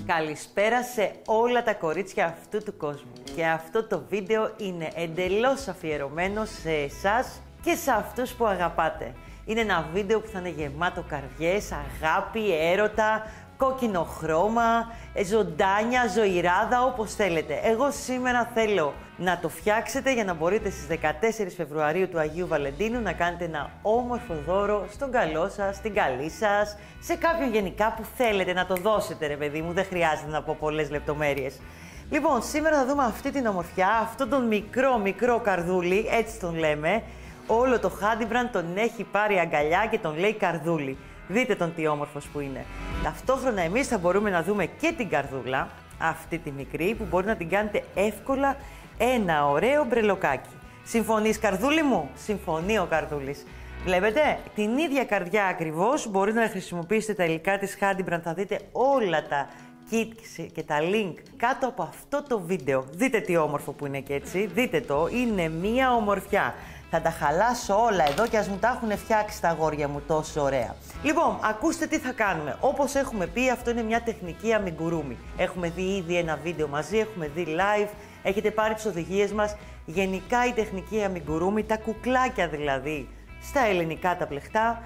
Καλησπέρα σε όλα τα κορίτσια αυτού του κόσμου. Και αυτό το βίντεο είναι εντελώς αφιερωμένο σε εσάς και σε αυτούς που αγαπάτε. Είναι ένα βίντεο που θα είναι γεμάτο καρδιές, αγάπη, έρωτα, κόκκινο χρώμα, ζωντάνια, ζωηράδα, όπως θέλετε. Εγώ σήμερα θέλω να το φτιάξετε για να μπορείτε στις 14 Φεβρουαρίου του Αγίου Βαλεντίνου να κάνετε ένα όμορφο δώρο στον καλό σας, στην καλή σας, σε κάποιον γενικά που θέλετε να το δώσετε, ρε παιδί μου, δεν χρειάζεται να πω πολλές λεπτομέρειες. Λοιπόν, σήμερα θα δούμε αυτή την ομορφιά, αυτόν τον μικρό καρδούλι, έτσι τον λέμε. Όλο το Handybrand τον έχει πάρει αγκαλιά και τον λέει καρδούλι. Δείτε τον τι όμορφος που είναι. Ταυτόχρονα εμείς θα μπορούμε να δούμε και την καρδούλα, αυτή τη μικρή, που μπορεί να την κάνετε εύκολα ένα ωραίο μπρελοκάκι. Συμφωνείς, καρδούλη μου? Συμφωνεί ο καρδούλης. Βλέπετε, την ίδια καρδιά ακριβώς μπορείτε να χρησιμοποιήσετε τα υλικά της Handybrand. Θα δείτε όλα τα kit και τα link κάτω από αυτό το βίντεο. Δείτε τι όμορφο που είναι και έτσι. Δείτε το, είναι μία ομορφιά. Θα τα χαλάσω όλα εδώ και ας μου τα έχουν φτιάξει τα αγόρια μου τόσο ωραία. Λοιπόν, ακούστε τι θα κάνουμε. Όπως έχουμε πει, αυτό είναι μια τεχνική αμιγκουρούμι. Έχουμε δει ήδη ένα βίντεο μαζί, έχουμε δει live, έχετε πάρει τις οδηγίες μας. Γενικά η τεχνική αμιγκουρούμι, τα κουκλάκια δηλαδή, στα ελληνικά τα πλεχτά,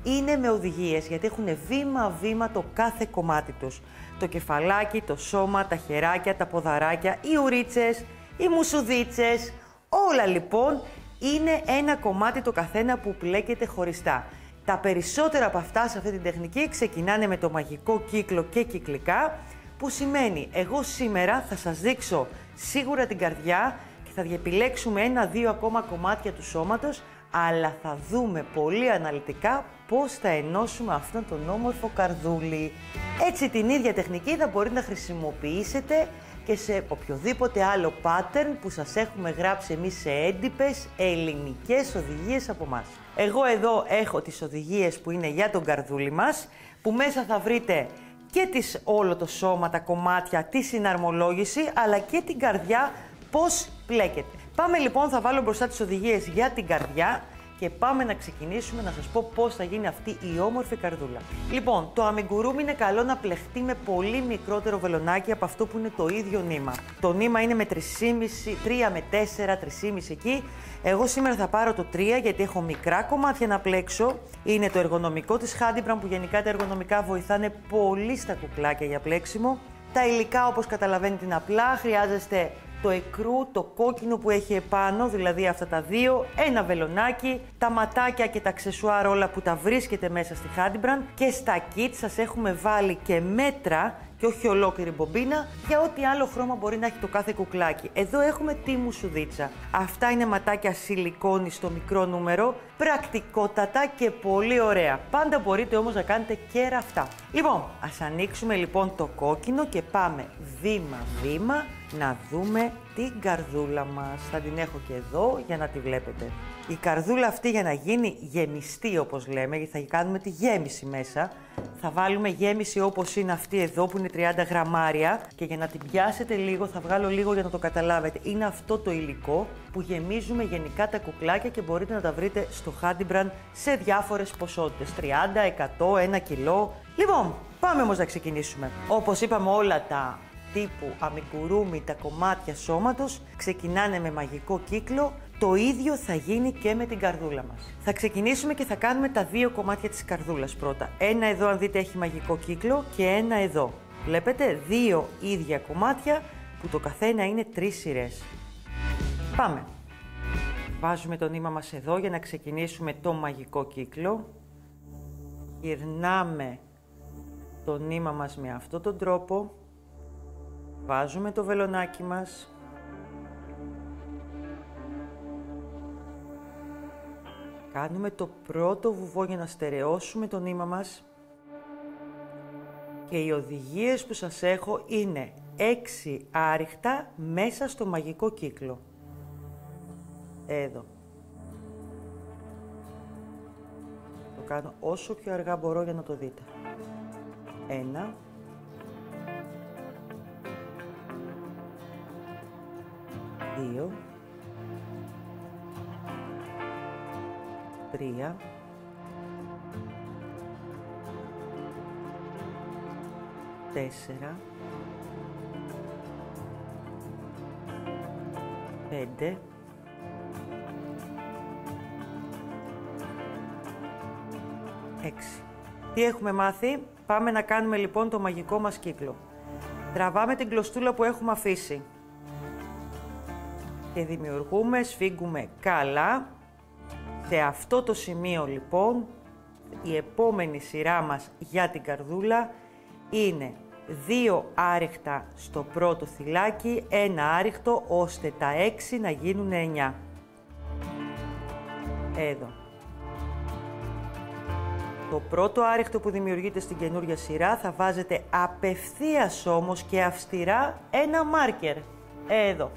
είναι με οδηγίες, γιατί έχουν βήμα-βήμα το κάθε κομμάτι τους. Το κεφαλάκι, το σώμα, τα χεράκια, τα ποδαράκια, οι ουρίτσες, οι μουσουδίτσες, όλα λοιπόν είναι ένα κομμάτι το καθένα που πλέκεται χωριστά. Τα περισσότερα από αυτά σε αυτή την τεχνική ξεκινάνε με το μαγικό κύκλο και κυκλικά, που σημαίνει εγώ σήμερα θα σας δείξω σίγουρα την καρδιά και θα διεπιλέξουμε ένα-δύο ακόμα κομμάτια του σώματος, αλλά θα δούμε πολύ αναλυτικά πώς θα ενώσουμε αυτόν τον όμορφο καρδούλι. Έτσι την ίδια τεχνική θα μπορείτε να χρησιμοποιήσετε και σε οποιοδήποτε άλλο pattern που σας έχουμε γράψει εμείς σε έντυπες ελληνικές οδηγίες από μας. Εγώ εδώ έχω τις οδηγίες που είναι για τον καρδούλι μας, που μέσα θα βρείτε και όλο το σώμα, τα κομμάτια, τη συναρμολόγηση, αλλά και την καρδιά πώς πλέκεται. Πάμε λοιπόν, θα βάλω μπροστά τις οδηγίες για την καρδιά και πάμε να ξεκινήσουμε να σας πω πώς θα γίνει αυτή η όμορφη καρδούλα. Λοιπόν, το αμιγκουρούμι είναι καλό να πλεχτεί με πολύ μικρότερο βελονάκι από αυτό που είναι το ίδιο νήμα. Το νήμα είναι με 3 με 4, 3,5 εκεί. Εγώ σήμερα θα πάρω το 3 γιατί έχω μικρά κομμάτια να πλέξω. Είναι το εργονομικό της Handybrand που γενικά τα εργονομικά βοηθάνε πολύ στα κουκλάκια για πλέξιμο. Τα υλικά όπως καταλαβαίνετε είναι απλά, χρειάζεστε το εκρού, το κόκκινο που έχει επάνω, δηλαδή αυτά τα δύο, ένα βελονάκι, τα ματάκια και τα αξεσουάρ όλα που τα βρίσκετε μέσα στη Handybrand και στα kit σας έχουμε βάλει και μέτρα και όχι ολόκληρη μπομπίνα για ό,τι άλλο χρώμα μπορεί να έχει το κάθε κουκλάκι. Εδώ έχουμε τη μουσουδίτσα. Αυτά είναι ματάκια σιλικόνη στο μικρό νούμερο, πρακτικότατα και πολύ ωραία. Πάντα μπορείτε όμως να κάνετε και ραφτά. Λοιπόν, ας ανοίξουμε λοιπόν το κόκκινο και πάμε βήμα-βήμα να δούμε την καρδούλα μας. Θα την έχω και εδώ για να τη βλέπετε. Η καρδούλα αυτή για να γίνει γεμιστή όπως λέμε, γιατί θα κάνουμε τη γέμιση μέσα, θα βάλουμε γέμιση όπως είναι αυτή εδώ που είναι 30 γραμμάρια και για να την πιάσετε λίγο, θα βγάλω λίγο για να το καταλάβετε. Είναι αυτό το υλικό που γεμίζουμε γενικά τα κουκλάκια και μπορείτε να τα βρείτε στο Handybrand σε διάφορες ποσότητες, 30, 100, 1 κιλό. Λοιπόν, πάμε όμως να ξεκινήσουμε. Όπως είπαμε όλα τα τύπου αμικουρούμι, τα κομμάτια σώματος ξεκινάνε με μαγικό κύκλο. Το ίδιο θα γίνει και με την καρδούλα μας. Θα ξεκινήσουμε και θα κάνουμε τα δύο κομμάτια της καρδούλας πρώτα. Ένα εδώ αν δείτε έχει μαγικό κύκλο και ένα εδώ. Βλέπετε, δύο ίδια κομμάτια που το καθένα είναι 3 σειρές. Πάμε. Βάζουμε το νήμα μας εδώ για να ξεκινήσουμε το μαγικό κύκλο. Γυρνάμε το νήμα μας με αυτόν τον τρόπο. Βάζουμε το βελονάκι μας. Κάνουμε το πρώτο βουβό για να στερεώσουμε το νήμα μας. Και οι οδηγίες που σας έχω είναι 6 άριχτα μέσα στο μαγικό κύκλο. Εδώ. Το κάνω όσο πιο αργά μπορώ για να το δείτε. 1. 2. 3. 4, 5, 6. Τι έχουμε μάθει? Πάμε να κάνουμε λοιπόν το μαγικό μας κύκλο. Τραβάμε την κλωστούλα που έχουμε αφήσει και δημιουργούμε, σφίγγουμε καλά. Σε αυτό το σημείο λοιπόν η επόμενη σειρά μας για την καρδούλα είναι 2 άριχτα στο πρώτο θυλάκι, 1 άριχτο, ώστε τα 6 να γίνουν 9. Εδώ. Το πρώτο άριχτο που δημιουργείται στην καινούργια σειρά θα βάζετε απευθείας όμως και αυστηρά ένα μάρκερ. Εδώ.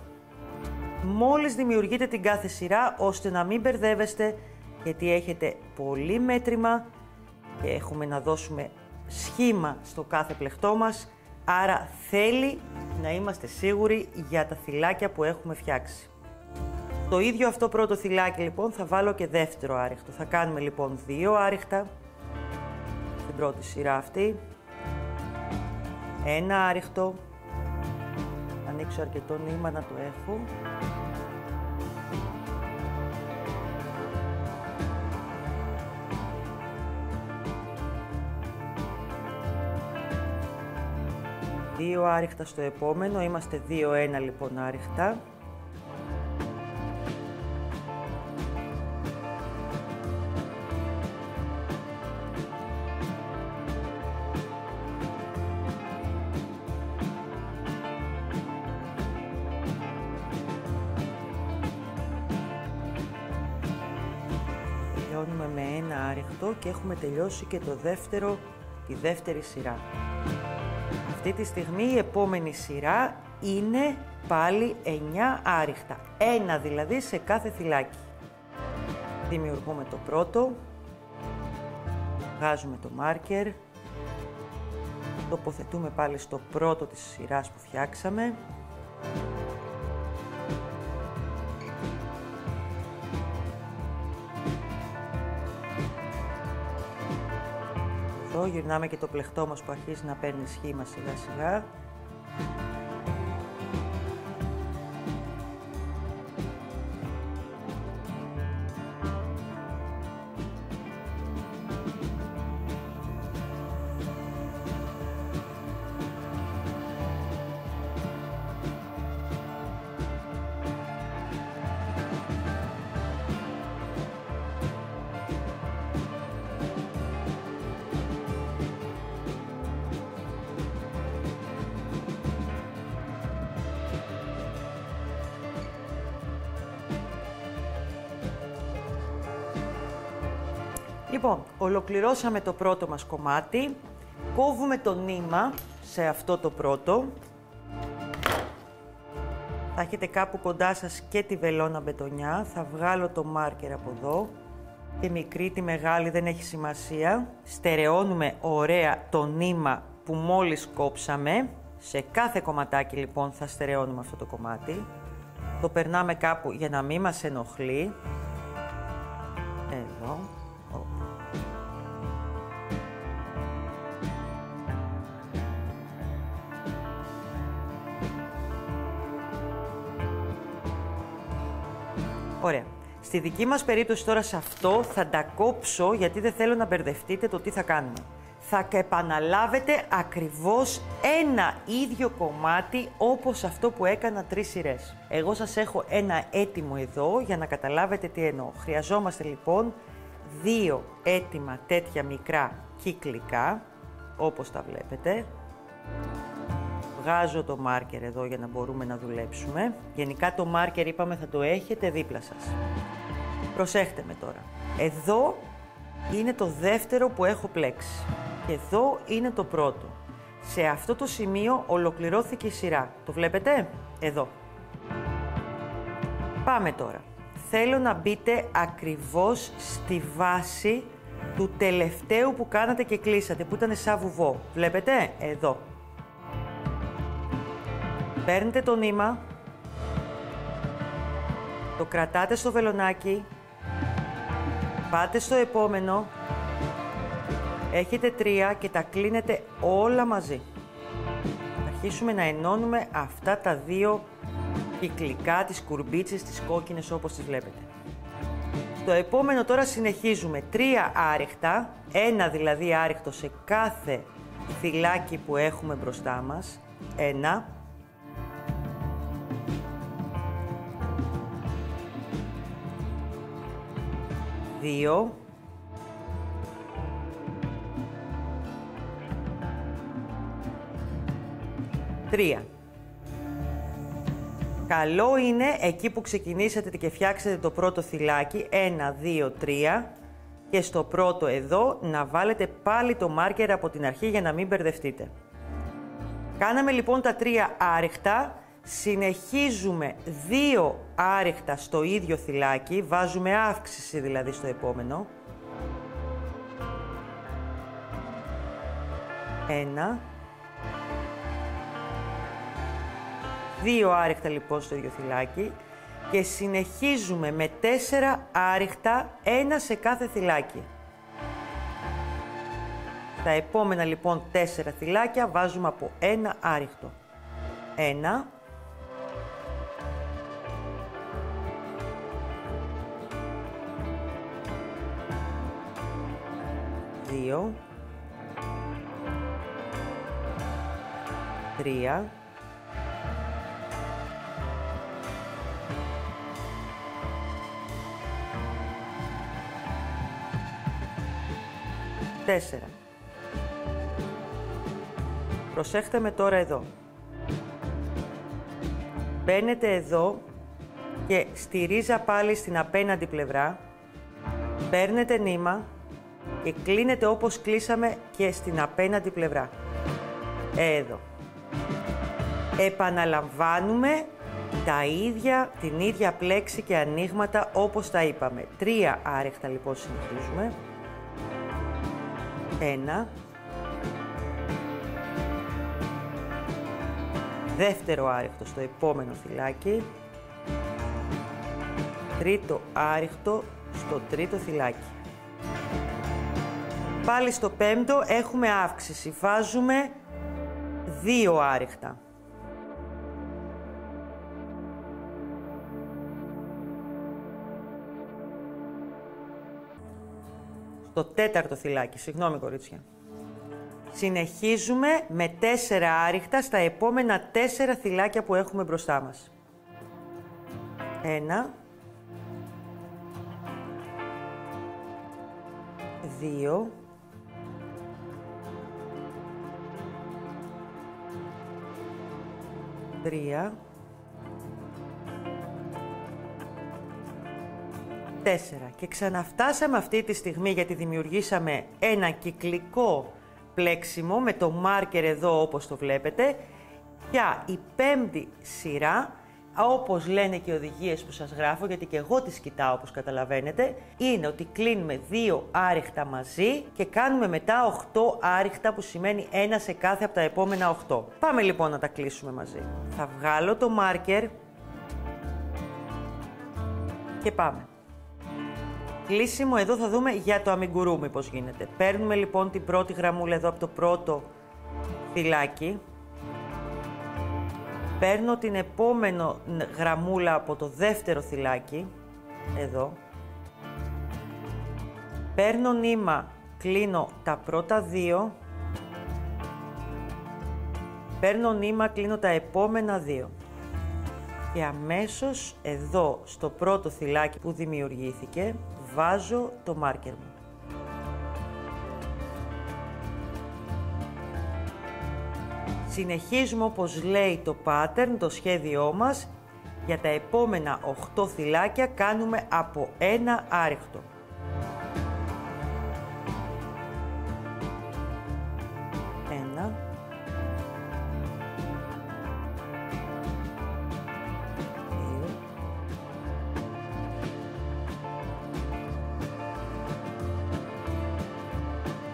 Μόλις δημιουργείτε την κάθε σειρά, ώστε να μην μπερδεύεστε, γιατί έχετε πολύ μέτρημα και έχουμε να δώσουμε σχήμα στο κάθε πλεκτό μας, άρα θέλει να είμαστε σίγουροι για τα θυλάκια που έχουμε φτιάξει. Το ίδιο αυτό πρώτο θυλάκι λοιπόν θα βάλω και δεύτερο άριχτο. Θα κάνουμε λοιπόν 2 άριχτα στην πρώτη σειρά αυτή, 1 άριχτο, ανοίξω αρκετό νήμα να το έχω. Δύο άριχτα στο επόμενο, είμαστε 2-1 λοιπόν άριχτα. Τελειώνουμε με 1 άριχτο και έχουμε τελειώσει και το δεύτερο, τη δεύτερη σειρά. Αυτή τη στιγμή η επόμενη σειρά είναι πάλι 9 άριχτα, 1 δηλαδή σε κάθε θυλάκι. Δημιουργούμε το πρώτο, βγάζουμε το μάρκερ, τοποθετούμε πάλι στο πρώτο της σειράς που φτιάξαμε. Εδώ γυρνάμε και το πλεκτό μας που αρχίζει να παίρνει σχήμα σιγά σιγά. Λοιπόν, ολοκληρώσαμε το πρώτο μας κομμάτι, κόβουμε το νήμα σε αυτό το πρώτο. Θα έχετε κάπου κοντά σας και τη βελόνα μπετονιά, θα βγάλω το μάρκερ από εδώ, τη μικρή, τη μεγάλη δεν έχει σημασία. Στερεώνουμε ωραία το νήμα που μόλις κόψαμε, σε κάθε κομματάκι λοιπόν θα στερεώνουμε αυτό το κομμάτι. Το περνάμε κάπου για να μην μας ενοχλεί, εδώ. Ωραία. Στη δική μας περίπτωση τώρα σε αυτό θα τα κόψω γιατί δεν θέλω να μπερδευτείτε το τι θα κάνουμε. Θα επαναλάβετε ακριβώς ένα ίδιο κομμάτι όπως αυτό που έκανα 3 σειρές. Εγώ σας έχω ένα έτοιμο εδώ για να καταλάβετε τι εννοώ. Χρειαζόμαστε λοιπόν 2 έτοιμα τέτοια μικρά κυκλικά, όπως τα βλέπετε. Βγάζω το μάρκερ εδώ για να μπορούμε να δουλέψουμε. Γενικά το μάρκερ είπαμε θα το έχετε δίπλα σας. Προσέχτε με τώρα. Εδώ είναι το δεύτερο που έχω πλέξει. Και εδώ είναι το πρώτο. Σε αυτό το σημείο ολοκληρώθηκε η σειρά. Το βλέπετε? Εδώ. Πάμε τώρα. Θέλω να μπείτε ακριβώς στη βάση του τελευταίου που κάνατε και κλείσατε, που ήταν σαν βουβό. Βλέπετε? Εδώ. Παίρνετε το νήμα, το κρατάτε στο βελονάκι, πάτε στο επόμενο, έχετε 3 και τα κλείνετε όλα μαζί. συνεχίσουμε να ενώνουμε αυτά τα δύο κυκλικά, τις κουρμπίτσες, τις κόκκινες όπως τις βλέπετε. Στο επόμενο τώρα συνεχίζουμε 3 άριχτα, ένα δηλαδή άριχτο σε κάθε θυλάκι που έχουμε μπροστά μας. 1, 2, 3. Καλό είναι εκεί που ξεκινήσατε και φτιάξετε το πρώτο θυλάκι, 1, 2, 3, και στο πρώτο εδώ να βάλετε πάλι το μάρκερ από την αρχή για να μην μπερδευτείτε. Κάναμε λοιπόν τα 3 άριχτα, συνεχίζουμε 2 άριχτα στο ίδιο θυλάκι, βάζουμε αύξηση δηλαδή στο επόμενο. 1, 2 άριχτα λοιπόν στο ίδιο θυλάκι και συνεχίζουμε με 4 άριχτα, ένα σε κάθε θυλάκι. Τα επόμενα λοιπόν 4 θυλάκια βάζουμε από 1 άριχτο. 1, 2, 3, 4. Προσέχτε με τώρα εδώ. Μπαίνετε εδώ και στη ρίζα πάλι στην απέναντι πλευρά, παίρνετε νήμα και κλείνετε όπως κλείσαμε και στην απέναντι πλευρά. Εδώ. Επαναλαμβάνουμε την ίδια πλέξη και ανοίγματα όπως τα είπαμε. 3 άριχτα λοιπόν συνεχίζουμε. 1, δεύτερο άριχτο στο επόμενο θυλάκι, τρίτο άριχτο στο τρίτο θυλάκι. Πάλι στο πέμπτο έχουμε αύξηση, βάζουμε 2 άριχτα. Στο τέταρτο θυλάκι, συγγνώμη κορίτσια. Συνεχίζουμε με 4 άριχτα στα επόμενα 4 θυλάκια που έχουμε μπροστά μας. 1, 2, 3, 4. Και ξαναφτάσαμε αυτή τη στιγμή γιατί δημιουργήσαμε ένα κυκλικό πλέξιμο με το μάρκερ εδώ όπως το βλέπετε. Για η πέμπτη σειρά, όπως λένε και οι οδηγίες που σας γράφω, γιατί και εγώ τις κοιτάω όπως καταλαβαίνετε, είναι ότι κλείνουμε 2 άριχτα μαζί και κάνουμε μετά 8 άριχτα που σημαίνει ένα σε κάθε από τα επόμενα 8. Πάμε λοιπόν να τα κλείσουμε μαζί. Θα βγάλω το μάρκερ και πάμε. Κλείσιμο εδώ θα δούμε για το αμιγκουρούμι πώς γίνεται. Παίρνουμε λοιπόν την πρώτη γραμμούλα εδώ από το πρώτο θυλάκι. Παίρνω την επόμενη γραμμούλα από το δεύτερο θυλάκι, εδώ. Παίρνω νήμα, κλείνω τα πρώτα 2. Παίρνω νήμα, κλείνω τα επόμενα 2. Και αμέσως εδώ στο πρώτο θυλάκι που δημιουργήθηκε, βάζω το μάρκερ μου. Συνεχίζουμε όπως λέει το pattern, το σχέδιό μας. Για τα επόμενα 8 θυλάκια κάνουμε από 1 άριχτο. 1, 2,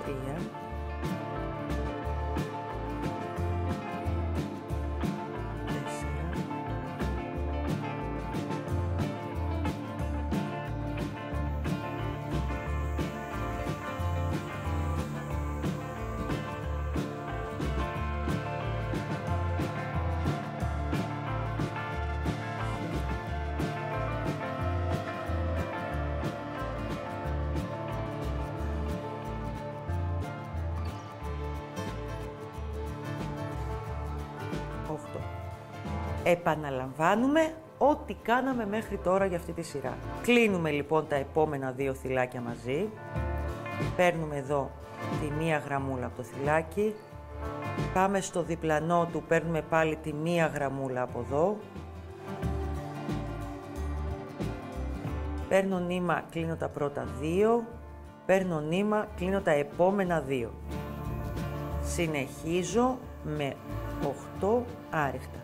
3, 4, Επαναλαμβάνουμε ό,τι κάναμε μέχρι τώρα για αυτή τη σειρά. Κλείνουμε λοιπόν τα επόμενα 2 θυλάκια μαζί. Παίρνουμε εδώ τη μία γραμμούλα από το θυλάκι. Πάμε στο διπλανό του, παίρνουμε πάλι τη μία γραμμούλα από εδώ. Παίρνω νήμα, κλείνω τα πρώτα 2. Παίρνω νήμα, κλείνω τα επόμενα 2. Συνεχίζω με 8 άριχτα.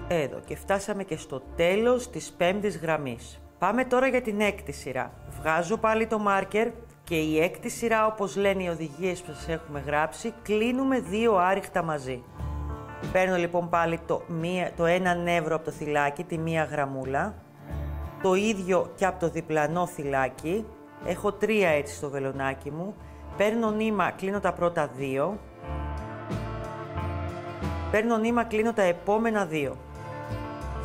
Εδώ και φτάσαμε και στο τέλος της 5ης γραμμής. Πάμε τώρα για την 6η σειρά. Βγάζω πάλι το μάρκερ και η 6η σειρά, όπως λένε οι οδηγίες που σας έχουμε γράψει, κλείνουμε 2 άριχτα μαζί. Παίρνω λοιπόν πάλι το ένα νεύρο από το θυλάκι, τη μία γραμμούλα. Το ίδιο και από το διπλανό θυλάκι. Έχω 3 έτσι στο βελονάκι μου. Παίρνω νήμα, κλείνω τα πρώτα 2. Παίρνω νήμα, κλείνω τα επόμενα 2.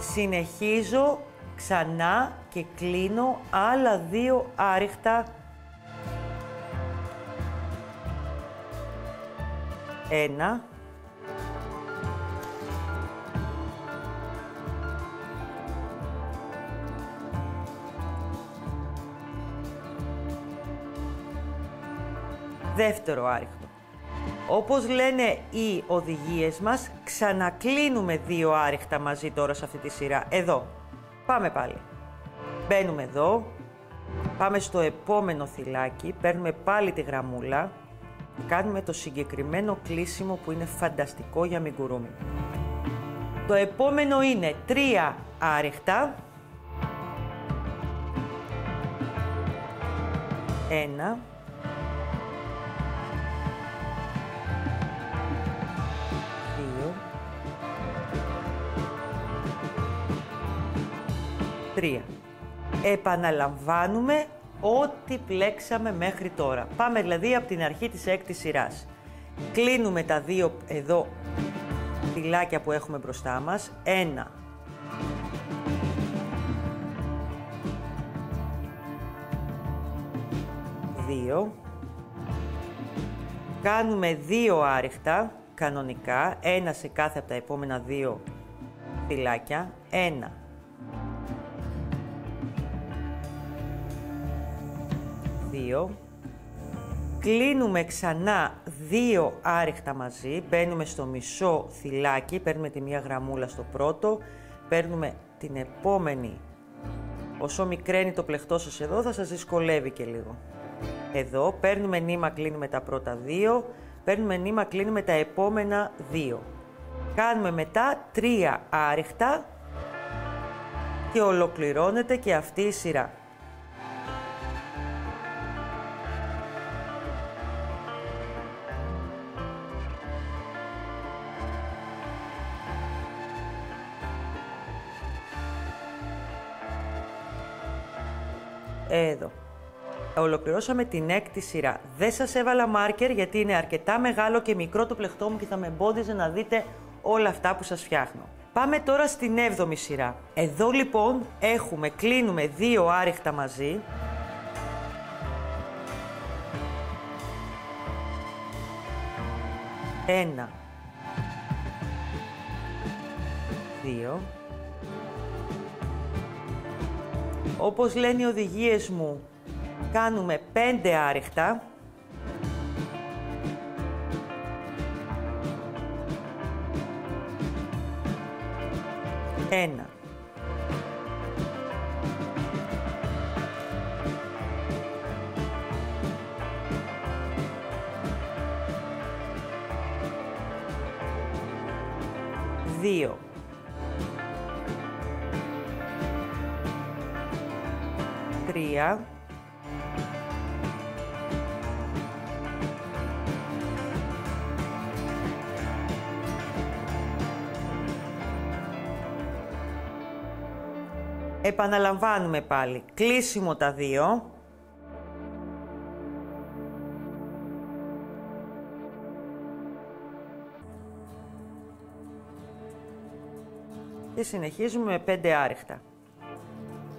Συνεχίζω ξανά και κλείνω άλλα 2 άριχτα. 1. Δεύτερο άριχτο. Όπως λένε οι οδηγίες μας, ξανακλίνουμε 2 άριχτα μαζί τώρα σε αυτή τη σειρά. Εδώ. Πάμε πάλι. Μπαίνουμε εδώ. Πάμε στο επόμενο θυλάκι. Παίρνουμε πάλι τη γραμμούλα. Κάνουμε το συγκεκριμένο κλείσιμο που είναι φανταστικό για αμιγουρούμι. Το επόμενο είναι 3 άριχτα. 1. 3. Επαναλαμβάνουμε ό,τι πλέξαμε μέχρι τώρα. Πάμε δηλαδή από την αρχή της 6ης σειράς. Κλείνουμε τα 2 εδώ φυλάκια που έχουμε μπροστά μας. 1. 2. Κάνουμε 2 άριχτα, κανονικά, 1 σε κάθε από τα επόμενα 2 φυλάκια. 1. 2. Κλείνουμε ξανά 2 άριχτα μαζί, μπαίνουμε στο μισό θυλάκι, παίρνουμε τη μία γραμμούλα στο πρώτο, παίρνουμε την επόμενη. Όσο μικραίνει το πλεκτό σας εδώ θα σας δυσκολεύει και λίγο. Εδώ παίρνουμε νήμα, κλείνουμε τα πρώτα 2, παίρνουμε νήμα, κλείνουμε τα επόμενα 2. Κάνουμε μετά 3 άριχτα και ολοκληρώνεται και αυτή η σειρά. Εδώ. Ολοκληρώσαμε την 6η σειρά. Δεν σας έβαλα μάρκερ γιατί είναι αρκετά μεγάλο και μικρό το πλεκτό μου και θα με εμπόδιζε να δείτε όλα αυτά που σας φτιάχνω. Πάμε τώρα στην 7η σειρά. Εδώ λοιπόν κλείνουμε 2 άριχτα μαζί. Ένα. 2. Όπως λένε οι οδηγίες μου, κάνουμε 5 άριχτα. 1. 2. 3. 3. Επαναλαμβάνουμε πάλι. Κλείσιμο τα 2. Και συνεχίζουμε με 5 άριχτα.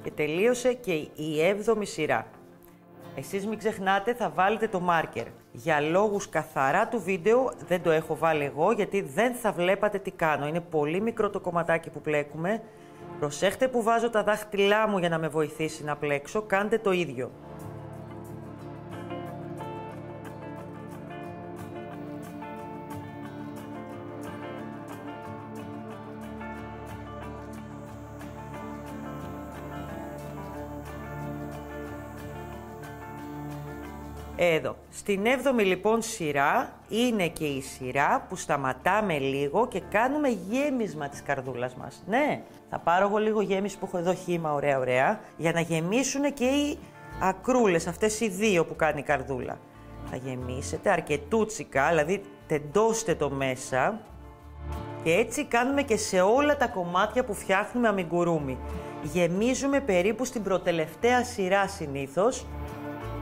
Και τελείωσε και η 7η σειρά. Εσείς μην ξεχνάτε, θα βάλετε το μάρκερ. Για λόγους καθαρά του βίντεο δεν το έχω βάλει εγώ, γιατί δεν θα βλέπατε τι κάνω. Είναι πολύ μικρό το κομματάκι που πλέκουμε. Προσέχτε που βάζω τα δάχτυλά μου για να με βοηθήσει να πλέξω. Κάντε το ίδιο. Εδώ. Στην 7η λοιπόν σειρά είναι και η σειρά που σταματάμε λίγο και κάνουμε γέμισμα της καρδούλας μας. Ναι, θα πάρω εγώ λίγο γέμιση που έχω εδώ χύμα, ωραία, για να γεμίσουν και οι ακρούλες, αυτές οι 2 που κάνει η καρδούλα. Θα γεμίσετε αρκετούτσικα, δηλαδή τεντώστε το μέσα και έτσι κάνουμε και σε όλα τα κομμάτια που φτιάχνουμε αμιγκουρούμι. Γεμίζουμε περίπου στην προτελευταία σειρά συνήθως.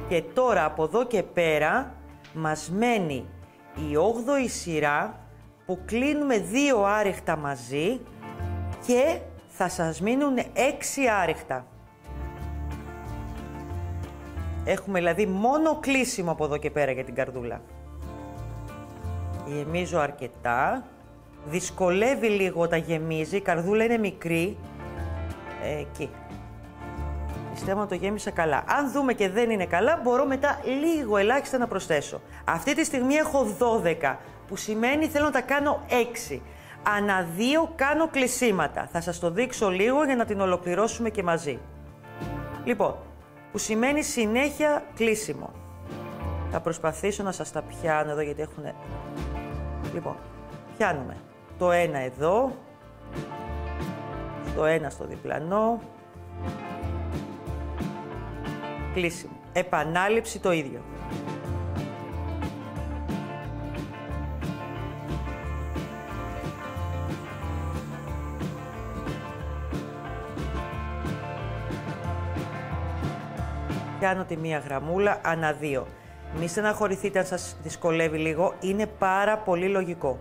Και τώρα από εδώ και πέρα μας μένει η 8η σειρά που κλείνουμε 2 άριχτα μαζί και θα σας μείνουν 6 άριχτα. Έχουμε δηλαδή μόνο κλείσιμο από εδώ και πέρα για την καρδούλα. Γεμίζω αρκετά. Δυσκολεύει λίγο όταν γεμίζει, η καρδούλα είναι μικρή. Εκεί. Πιστεύω να το γέμισα καλά. Αν δούμε και δεν είναι καλά, μπορώ μετά λίγο ελάχιστα να προσθέσω. Αυτή τη στιγμή έχω 12, που σημαίνει θέλω να τα κάνω 6. Ανά 2 κάνω κλεισίματα. Θα σας το δείξω λίγο για να την ολοκληρώσουμε και μαζί. Λοιπόν, που σημαίνει συνέχεια κλείσιμο. Θα προσπαθήσω να σας τα πιάνω εδώ γιατί έχουν... Λοιπόν, πιάνουμε το ένα εδώ, το ένα στο διπλανό, κλείσιμο. Επανάληψη το ίδιο. Κάνω τη μία γραμμούλα ανά 2. Μη στεναχωρηθείτε αν σας δυσκολεύει λίγο, είναι πάρα πολύ λογικό.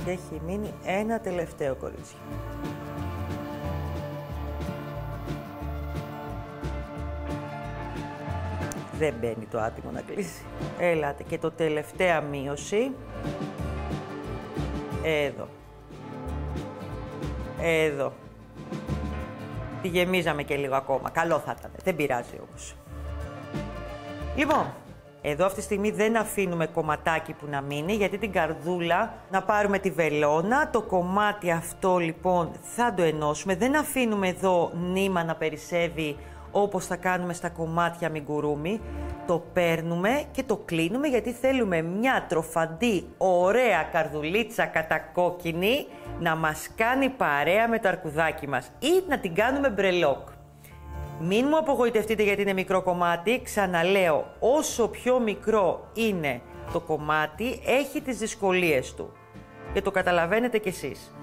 Και έχει μείνει ένα τελευταίο, κορίτσια. Δεν μπαίνει το άτιμο να κλείσει. Έλατε και το τελευταία μείωση. Εδώ. Εδώ. Τη γεμίζαμε και λίγο ακόμα. Καλό θα ήταν. Δεν πειράζει όμως. Λοιπόν. Εδώ αυτή τη στιγμή δεν αφήνουμε κομματάκι που να μείνει, γιατί την καρδούλα να πάρουμε τη βελόνα, το κομμάτι αυτό λοιπόν θα το ενώσουμε, δεν αφήνουμε εδώ νήμα να περισσεύει όπως θα κάνουμε στα κομμάτια αμιγκουρούμι, το παίρνουμε και το κλείνουμε γιατί θέλουμε μια τροφαντή ωραία καρδουλίτσα κατακόκκινη να μας κάνει παρέα με το αρκουδάκι μας ή να την κάνουμε μπρελόκ. Μην μου απογοητευτείτε γιατί είναι μικρό κομμάτι, ξαναλέω, όσο πιο μικρό είναι το κομμάτι, έχει τις δυσκολίες του και το καταλαβαίνετε κι εσείς.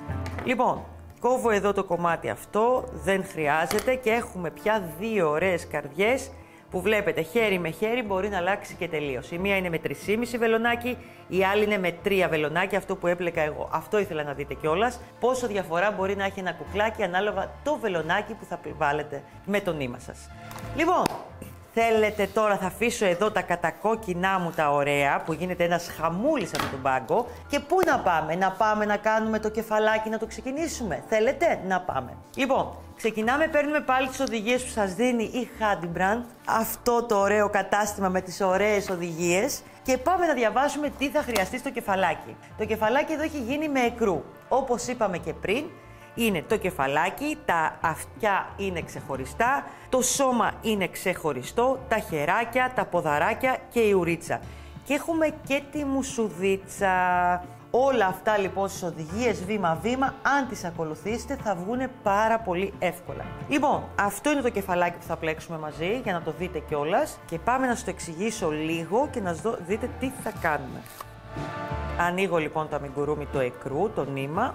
Λοιπόν, κόβω εδώ το κομμάτι αυτό, δεν χρειάζεται και έχουμε πια 2 ωραίες καρδιές που βλέπετε χέρι με χέρι μπορεί να αλλάξει και τελείως. Η μία είναι με 3,5 βελονάκι, η άλλη είναι με 3 βελονάκια, αυτό που έπλεκα εγώ. Αυτό ήθελα να δείτε κιόλας, πόσο διαφορά μπορεί να έχει ένα κουκλάκι ανάλογα το βελονάκι που θα βάλετε με το νήμα σας. Λοιπόν, Θέλετε τώρα, θα αφήσω εδώ τα κατακόκκινά μου τα ωραία, που γίνεται ένας χαμούλης από τον πάγκο. Και πού να πάμε? Να πάμε να κάνουμε το κεφαλάκι, να το ξεκινήσουμε? Θέλετε? Να πάμε. Λοιπόν, ξεκινάμε, παίρνουμε πάλι τις οδηγίες που σας δίνει η Hadbrand, αυτό το ωραίο κατάστημα με τις ωραίες οδηγίες, και πάμε να διαβάσουμε τι θα χρειαστεί στο κεφαλάκι. Το κεφαλάκι εδώ έχει γίνει με εκρού. Όπως είπαμε και πριν, είναι το κεφαλάκι, τα αυτιά είναι ξεχωριστά, το σώμα είναι ξεχωριστό, τα χεράκια, τα ποδαράκια και η ουρίτσα. Και έχουμε και τη μουσουδίτσα. Όλα αυτά λοιπόν στις οδηγίες βήμα-βήμα, αν τις ακολουθήσετε, θα βγουν πάρα πολύ εύκολα. Λοιπόν, αυτό είναι το κεφαλάκι που θα πλέξουμε μαζί, για να το δείτε κιόλας. Και πάμε να σας το εξηγήσω λίγο και να δείτε τι θα κάνουμε. Ανοίγω λοιπόν το αμιγκουρούμι, το εκρού, το νήμα.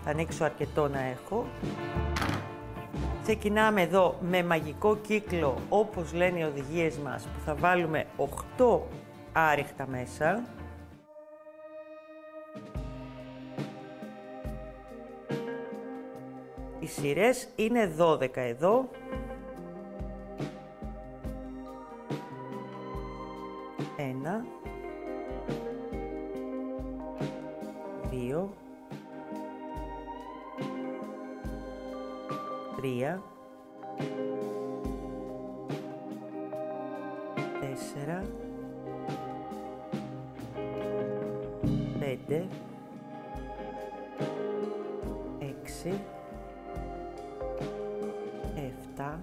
Θα ανοίξω αρκετό να έχω. Ξεκινάμε εδώ με μαγικό κύκλο, όπως λένε οι οδηγίες μας, που θα βάλουμε 8 άριχτα μέσα. Οι σειρές είναι 12 εδώ. 1, 2, 3, 4, 5, 6, 7,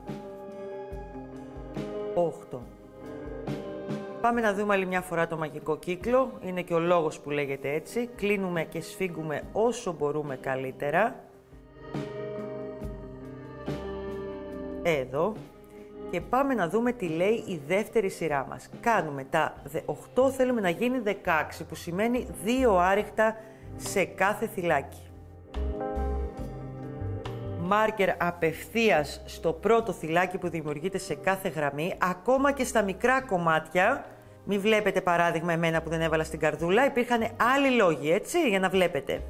8. Πάμε να δούμε άλλη μια φορά το μαγικό κύκλο. Είναι και ο λόγος που λέγεται έτσι. Κλείνουμε και σφίγγουμε όσο μπορούμε καλύτερα. Εδώ. Και πάμε να δούμε τι λέει η δεύτερη σειρά μας. Κάνουμε τα 8, θέλουμε να γίνει 16, που σημαίνει 2 άριχτα σε κάθε θυλάκι. Μάρκερ απευθείας στο πρώτο θυλάκι που δημιουργείται σε κάθε γραμμή, ακόμα και στα μικρά κομμάτια. Μην βλέπετε παράδειγμα εμένα που δεν έβαλα στην καρδούλα, υπήρχαν άλλοι λόγοι, έτσι, για να βλέπετε.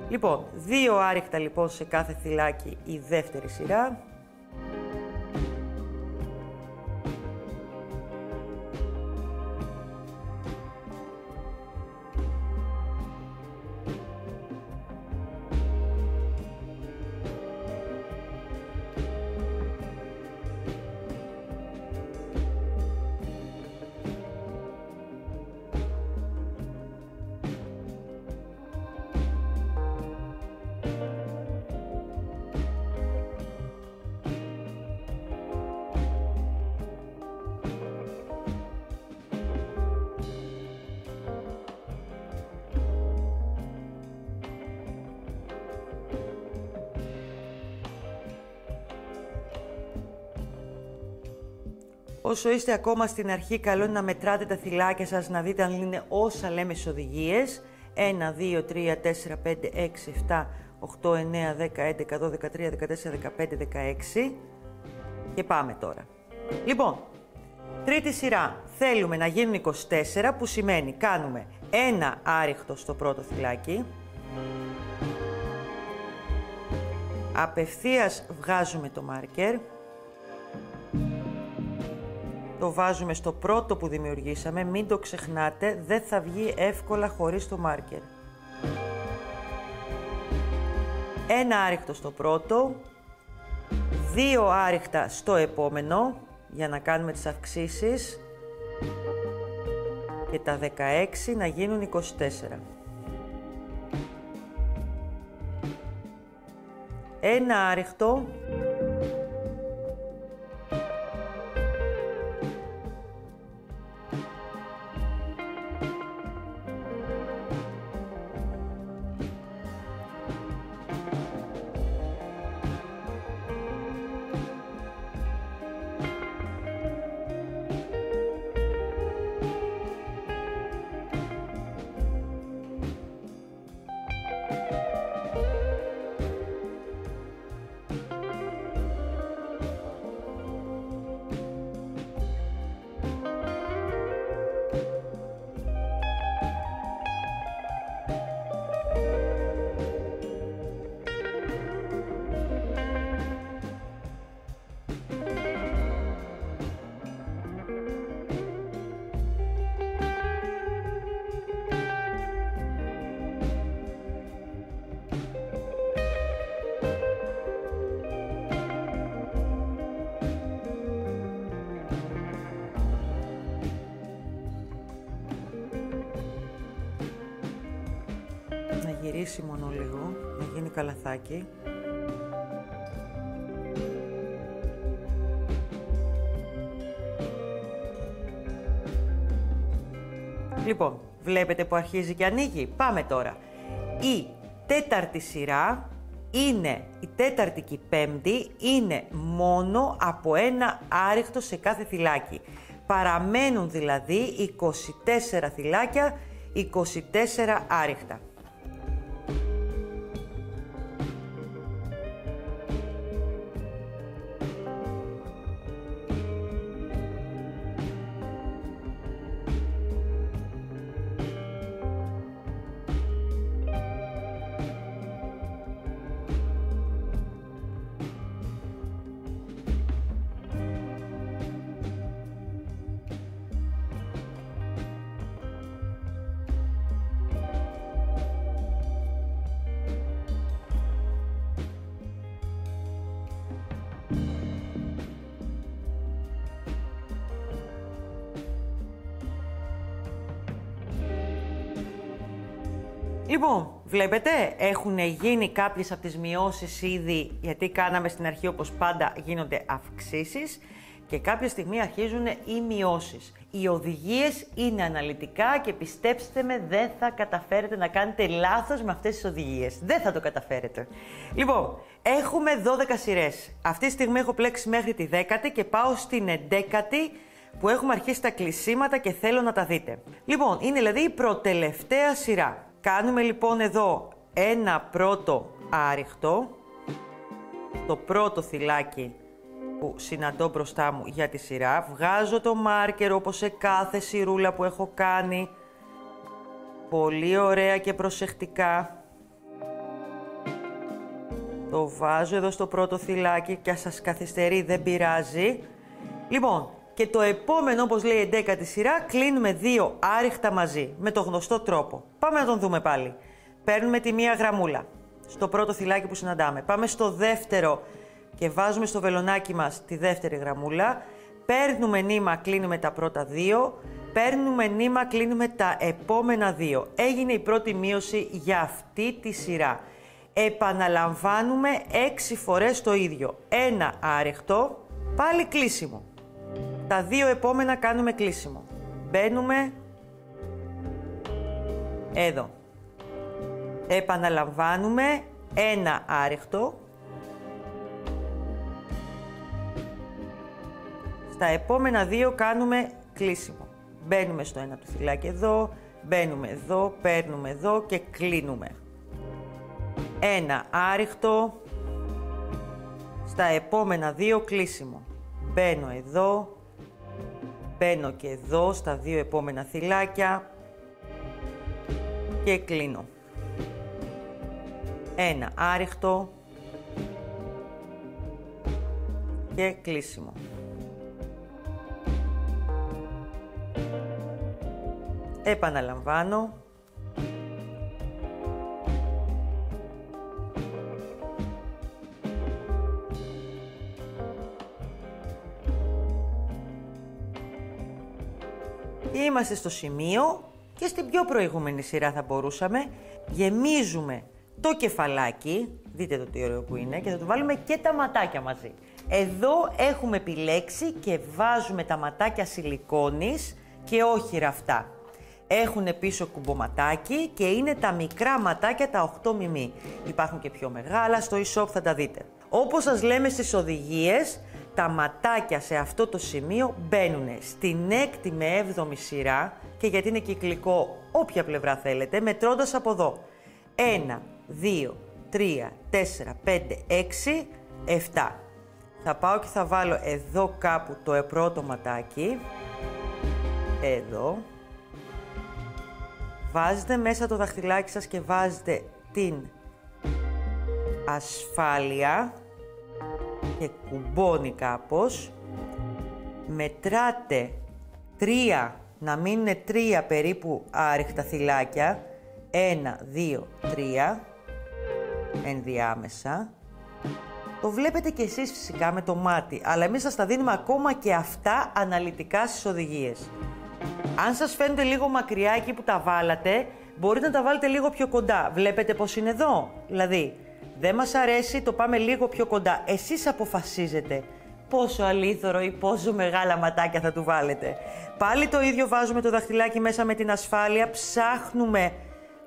Λοιπόν, 2 άριχτα λοιπόν σε κάθε θυλάκι η δεύτερη σειρά. Όσο είστε ακόμα στην αρχή, καλό είναι να μετράτε τα θυλάκια σας, να δείτε αν είναι όσα λέμε στις οδηγίες. 1, 2, 3, 4, 5, 6, 7, 8, 9, 10, 11, 12, 13, 14, 15, 16. Και πάμε τώρα. Λοιπόν, τρίτη σειρά. Θέλουμε να γίνουν 24, που σημαίνει κάνουμε 1 άριχτο στο πρώτο θυλάκι. Απευθείας βγάζουμε το μάρκερ. Το βάζουμε στο πρώτο που δημιουργήσαμε, μην το ξεχνάτε, δεν θα βγει εύκολα χωρίς το μάρκερ. 1 άριχτο στο πρώτο, 2 άριχτα στο επόμενο, για να κάνουμε τις αυξήσεις, και τα 16 να γίνουν 24. 1 άριχτο, να γυρίσει μόνο λίγο, να γίνει καλαθάκι. Λοιπόν, βλέπετε που αρχίζει και ανοίγει. Πάμε τώρα. Η τέταρτη σειρά είναι, η τέταρτη και η πέμπτη είναι μόνο από ένα άριχτο σε κάθε θυλάκι. Παραμένουν δηλαδή 24 θυλάκια, 24 άριχτα. Λοιπόν, βλέπετε, έχουν γίνει κάποιες από τις μειώσεις ήδη, γιατί κάναμε στην αρχή όπως πάντα γίνονται αυξήσεις και κάποια στιγμή αρχίζουν οι μειώσεις. Οι οδηγίες είναι αναλυτικά και πιστέψτε με, δεν θα καταφέρετε να κάνετε λάθος με αυτές τις οδηγίες. Δεν θα το καταφέρετε. Λοιπόν, έχουμε 12 σειρές. Αυτή τη στιγμή έχω πλέξει μέχρι τη 10η και πάω στην 11η που έχουμε αρχίσει τα κλεισίματα και θέλω να τα δείτε. Λοιπόν, είναι δηλαδή η προτελευταία σειρά. Κάνουμε λοιπόν εδώ ένα πρώτο άριχτο, το πρώτο θυλάκι που συναντώ μπροστά μου για τη σειρά. Βγάζω το μάρκερ όπως σε κάθε σειρούλα που έχω κάνει. Πολύ ωραία και προσεκτικά. Το βάζω εδώ στο πρώτο θυλάκι και αν σας καθυστερεί δεν πειράζει. Λοιπόν, και το επόμενο, όπως λέει η 11η σειρά, κλείνουμε 2 άριχτα μαζί, με το γνωστό τρόπο. Πάμε να τον δούμε πάλι. Παίρνουμε τη μία γραμμούλα, στο πρώτο θυλάκι που συναντάμε. Πάμε στο δεύτερο και βάζουμε στο βελονάκι μας τη δεύτερη γραμμούλα. Παίρνουμε νήμα, κλείνουμε τα πρώτα 2. Παίρνουμε νήμα, κλείνουμε τα επόμενα 2. Έγινε η πρώτη μείωση για αυτή τη σειρά. Επαναλαμβάνουμε 6 φορές το ίδιο. Ένα άριχτο, πάλι κλείσιμο. Τα 2 επόμενα κάνουμε κλείσιμο. Μπαίνουμε εδώ. Επαναλαμβάνουμε ένα άριχτο. Στα επόμενα 2 κάνουμε κλείσιμο. Μπαίνουμε στο ένα του θυλάκι εδώ, μπαίνουμε εδώ, παίρνουμε εδώ και κλείνουμε. Ένα άριχτο. Στα επόμενα 2 κλείσιμο. Μπαίνω εδώ. Μπαίνω και εδώ στα 2 επόμενα θυλάκια και κλείνω. Ένα άριχτο και κλείσιμο. Επαναλαμβάνω. Είμαστε στο σημείο και στην πιο προηγούμενη σειρά θα μπορούσαμε. Γεμίζουμε το κεφαλάκι, δείτε το τι ωραίο που είναι, και θα του βάλουμε και τα ματάκια μαζί. Εδώ έχουμε επιλέξει και βάζουμε τα ματάκια σιλικόνης και όχι ραφτά. Έχουν πίσω κουμποματάκι και είναι τα μικρά ματάκια τα 8 μμ. Υπάρχουν και πιο μεγάλα, στο e-shop θα τα δείτε. Όπως σας λέμε στις οδηγίες, τα ματάκια σε αυτό το σημείο μπαίνουν στην 6η με 7η σειρά και γιατί είναι κυκλικό όποια πλευρά θέλετε, μετρώντας από εδώ. 1, 2, 3, 4, 5, 6, 7. Θα πάω και θα βάλω εδώ κάπου το πρώτο ματάκι. Εδώ. Βάζετε μέσα το δαχτυλάκι σας και βάζετε την ασφάλεια και κουμπώνει κάπως. Μετράτε 3, να μείνουν 3 περίπου άριχτα θυλάκια. 1, 2, 3, ενδιάμεσα. Το βλέπετε κι εσείς φυσικά με το μάτι, αλλά εμείς σας τα δίνουμε ακόμα και αυτά αναλυτικά στις οδηγίες. Αν σας φαίνονται λίγο μακριά εκεί που τα βάλατε, Μπορείτε να τα βάλετε λίγο πιο κοντά. Βλέπετε πως είναι εδώ. Δηλαδή, δεν μας αρέσει, το πάμε λίγο πιο κοντά. Εσείς αποφασίζετε πόσο αλήθωρο ή πόσο μεγάλα ματάκια θα του βάλετε. Πάλι το ίδιο, βάζουμε το δαχτυλάκι μέσα με την ασφάλεια, ψάχνουμε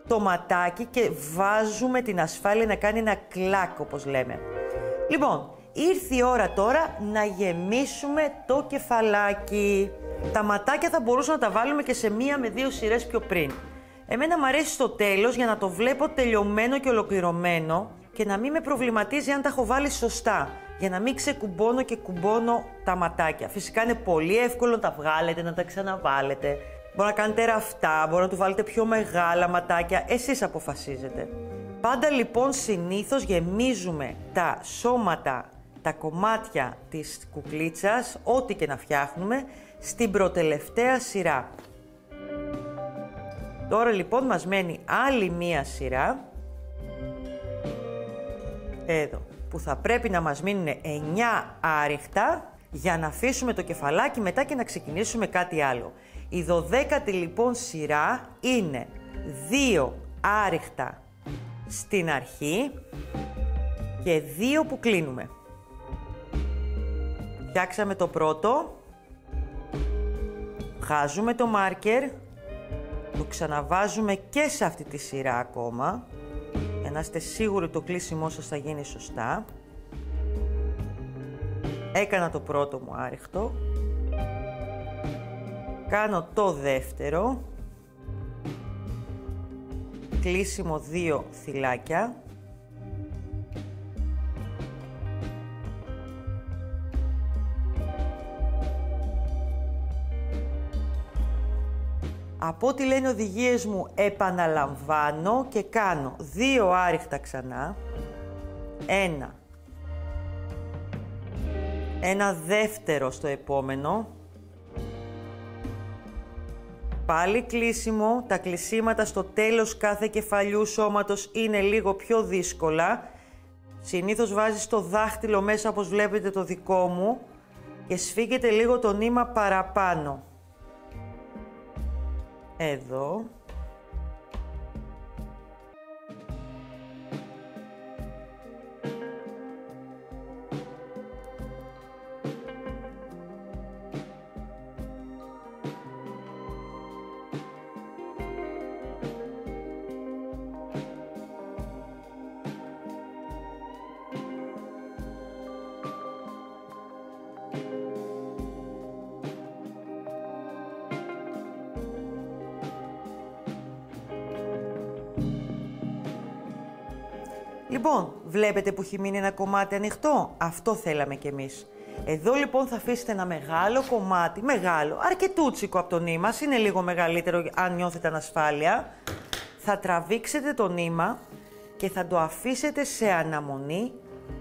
το ματάκι και βάζουμε την ασφάλεια να κάνει ένα κλακ, όπως λέμε. Λοιπόν, ήρθε η ώρα τώρα να γεμίσουμε το κεφαλάκι. Τα ματάκια θα μπορούσαμε να τα βάλουμε και σε 1 με 2 σειρές πιο πριν. Εμένα μου αρέσει στο τέλος για να το βλέπω τελειωμένο και ολοκληρωμένο και να μην με προβληματίζει αν τα έχω βάλει σωστά, για να μην ξεκουμπώνω και κουμπώνω τα ματάκια. Φυσικά είναι πολύ εύκολο να τα βγάλετε, να τα ξαναβάλετε. Μπορεί να κάνετε ραφτά, μπορεί να του βάλετε πιο μεγάλα ματάκια, εσείς αποφασίζετε. Πάντα λοιπόν συνήθως γεμίζουμε τα σώματα, τα κομμάτια της κουκλίτσας, ό,τι και να φτιάχνουμε, στην προτελευταία σειρά. Τώρα λοιπόν μας μένει άλλη μία σειρά, εδώ, που θα πρέπει να μας μείνουν 9 άριχτα για να αφήσουμε το κεφαλάκι μετά και να ξεκινήσουμε κάτι άλλο. Η 12η λοιπόν σειρά είναι 2 άριχτα στην αρχή και 2 που κλείνουμε. Φτιάξαμε το πρώτο, βγάζουμε το μάρκερ, το ξαναβάζουμε και σε αυτή τη σειρά ακόμα, για να είστε σίγουροι το κλείσιμό σας θα γίνει σωστά. Έκανα το πρώτο μου άριχτο, κάνω το δεύτερο, κλείσιμο 2 θυλάκια, από ό,τι λένε οδηγίες μου επαναλαμβάνω και κάνω 2 άριχτα ξανά, ένα δεύτερο στο επόμενο, πάλι κλείσιμο. Τα κλεισίματα στο τέλος κάθε κεφαλιού σώματος είναι λίγο πιο δύσκολα. Συνήθως βάζεις το δάχτυλο μέσα όπως βλέπετε το δικό μου και σφίγγεται λίγο το νήμα παραπάνω. Εδώ. Λοιπόν, βλέπετε που έχει μείνει ένα κομμάτι ανοιχτό. Αυτό θέλαμε κι εμείς. Εδώ λοιπόν θα αφήσετε ένα μεγάλο κομμάτι, μεγάλο, αρκετούτσικο από το νήμα, είναι λίγο μεγαλύτερο αν νιώθετε ανασφάλεια. Θα τραβήξετε το νήμα και θα το αφήσετε σε αναμονή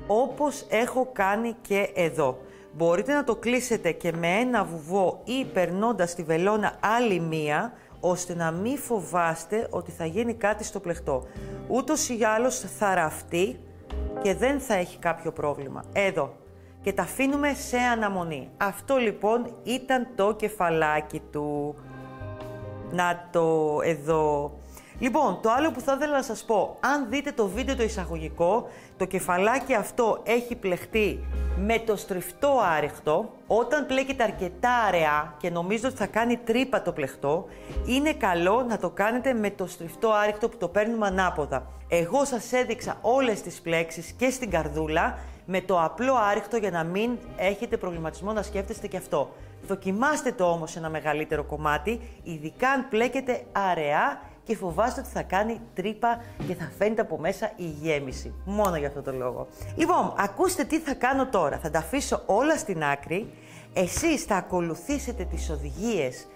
όπως έχω κάνει και εδώ. Μπορείτε να το κλείσετε και με ένα βουβό ή περνώντας τη βελόνα άλλη μία, ώστε να μην φοβάστε ότι θα γίνει κάτι στο πλεκτό. Ούτως ή άλλως θα ραφτεί και δεν θα έχει κάποιο πρόβλημα. Εδώ. Και τα αφήνουμε σε αναμονή. Αυτό λοιπόν ήταν το κεφαλάκι του. Να το εδώ. Λοιπόν, το άλλο που θα ήθελα να σας πω, αν δείτε το βίντεο το εισαγωγικό, το κεφαλάκι αυτό έχει πλεχτεί με το στριφτό άριχτο. Όταν πλέκεται αρκετά αραιά και νομίζετε ότι θα κάνει τρύπα το πλεχτό, είναι καλό να το κάνετε με το στριφτό άριχτο που το παίρνουμε ανάποδα. Εγώ σας έδειξα όλες τις πλέξεις και στην καρδούλα με το απλό άριχτο για να μην έχετε προβληματισμό να σκέφτεστε και αυτό. Δοκιμάστε το όμως σε ένα μεγαλύτερο κομμάτι, ειδικά αν πλέκεται αραιά και φοβάστε ότι θα κάνει τρύπα και θα φαίνεται από μέσα η γέμιση. Μόνο για αυτό το λόγο. Λοιπόν, ακούστε τι θα κάνω τώρα. Θα τα αφήσω όλα στην άκρη. Εσείς θα ακολουθήσετε τις οδηγίες